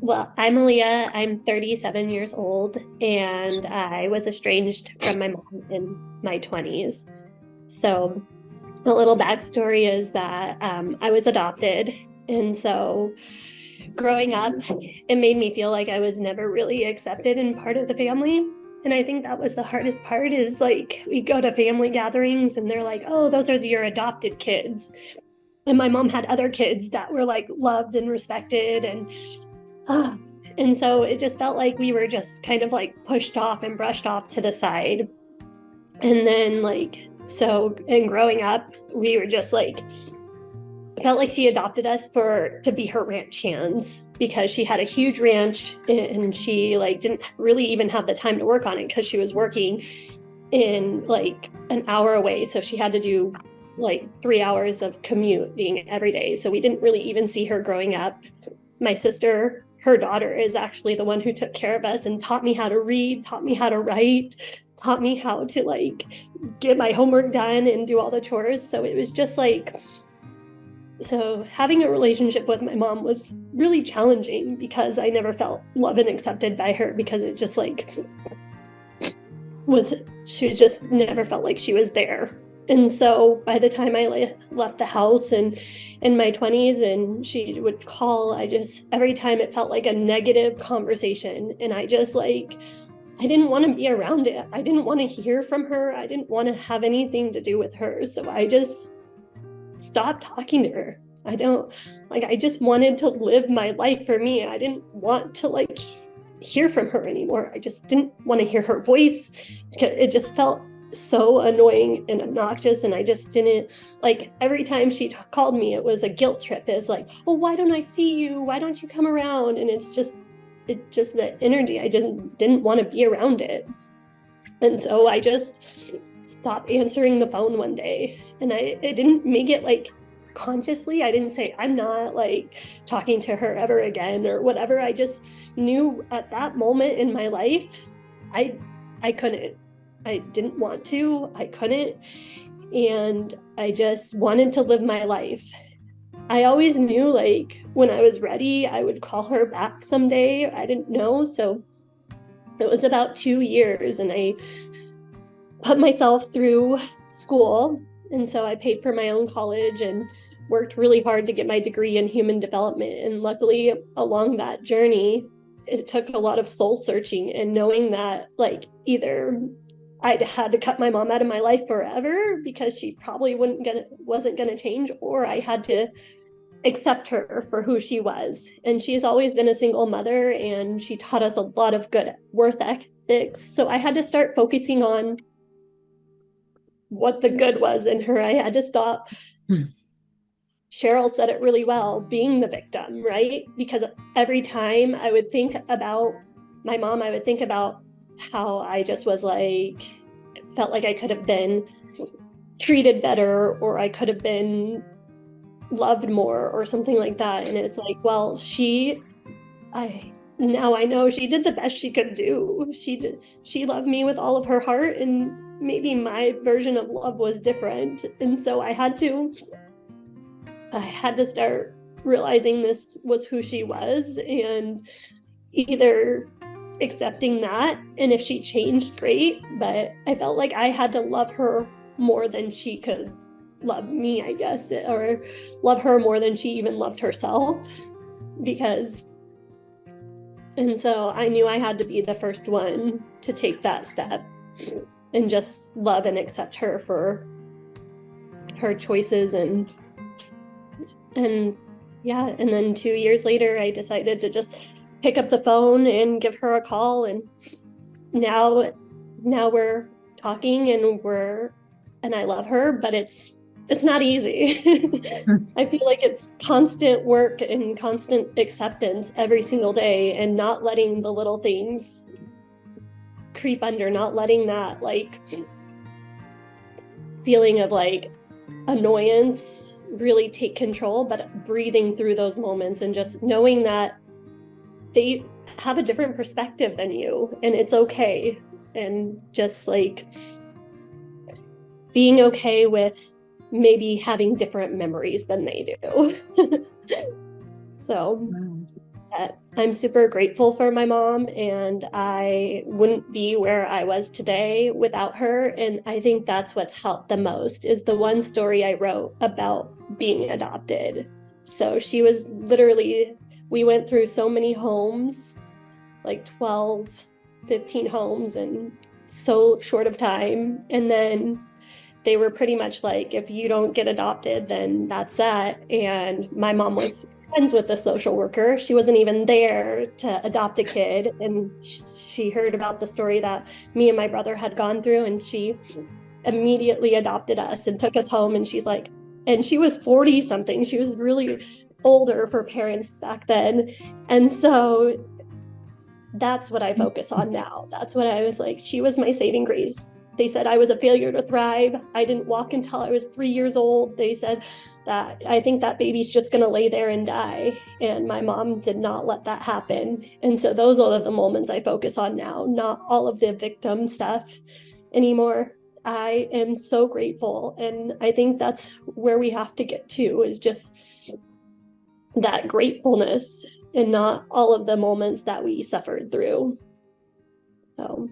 Well, I'm Aaliyah. I'm 37 years old, and I was estranged from my mom in my 20s. So, a little backstory is that I was adopted. And so, growing up, it made me feel like I was never really accepted and part of the family. And I think that was the hardest part is like we go to family gatherings and they're like, oh, those are your adopted kids. And my mom had other kids that were like loved and respected uh, and so it just felt like we were just kind of like pushed off and brushed off to the side. And then and growing up, we were just like felt like she adopted us for to be her ranch hands because she had a huge ranch and she like didn't really even have the time to work on it because she was working in like an hour away. So she had to do like 3 hours of commuting every day. So we didn't really even see her growing up. My sister, her daughter, is actually the one who took care of us and taught me how to read, taught me how to write, taught me how to like get my homework done and do all the chores. So it was just like, so having a relationship with my mom was really challenging because I never felt loved and accepted by her because it just like was, she just never felt like she was there. And so by the time I left the house and in my 20s and she would call, I just, every time it felt like a negative conversation. And I just like, I didn't want to be around it. I didn't want to hear from her. I didn't want to have anything to do with her. So I just stopped talking to her. I just wanted to live my life for me. I didn't want to like hear from her anymore. I just didn't want to hear her voice. It just felt so annoying and obnoxious. And I just didn't like every time she called me, it was a guilt trip. It was like, well, why don't I see you? Why don't you come around? And it just the energy. I just didn't want to be around it. And so I just stopped answering the phone one day. And I didn't make it like consciously. I didn't say, I'm not like talking to her ever again or whatever. I just knew at that moment in my life, I I couldn't. I didn't want to. I couldn't. And I just wanted to live my life. I always knew like when I was ready, I would call her back someday. I didn't know. So it was about 2 years and I put myself through school. And so I paid for my own college and worked really hard to get my degree in human development. And luckily, along that journey, it took a lot of soul searching and knowing that, like, either I'd had to cut my mom out of my life forever because she probably wasn't gonna change, or I had to accept her for who she was. And she's always been a single mother, and she taught us a lot of good worth ethics. So I had to start focusing on what the good was in her. I had to stop. Cheryl said it really well, being the victim, right? Because every time I would think about my mom, I would think about how I just was like, felt like I could have been treated better or I could have been loved more or something like that. And it's like, well, now I know she did the best she could do. She loved me with all of her heart, and maybe my version of love was different. And so I had to start realizing this was who she was and either accepting that, and if she changed, great, but I felt like I had to love her more than she could love me, I guess, or love her more than she even loved herself. Because and so I knew I had to be the first one to take that step and just love and accept her for her choices. And yeah, and then 2 years later I decided to just pick up the phone and give her a call, and now we're talking and I love her, but it's not easy. I feel like it's constant work and constant acceptance every single day, and not letting the little things creep under, not letting that like feeling of like annoyance really take control, but breathing through those moments and just knowing that they have a different perspective than you and it's okay. And just like being okay with maybe having different memories than they do. So Wow. But I'm super grateful for my mom, and I wouldn't be where I was today without her. And I think that's what's helped the most is the one story I wrote about being adopted. So she was literally, we went through so many homes, like 12, 15 homes in so short of time. And then they were pretty much like, if you don't get adopted, then that's that. And my mom was friends with the social worker. She wasn't even there to adopt a kid. And she heard about the story that me and my brother had gone through, and she immediately adopted us and took us home. And she's like, and she was 40 something. She was really older for parents back then. And so that's what I focus on now. That's what I was like, she was my saving grace. They said I was a failure to thrive. I didn't walk until I was 3 years old. They said that I think that baby's just going to lay there and die. And my mom did not let that happen. And so those are the moments I focus on now, not all of the victim stuff anymore. I am so grateful. And I think that's where we have to get to, is just that gratefulness and not all of the moments that we suffered through. So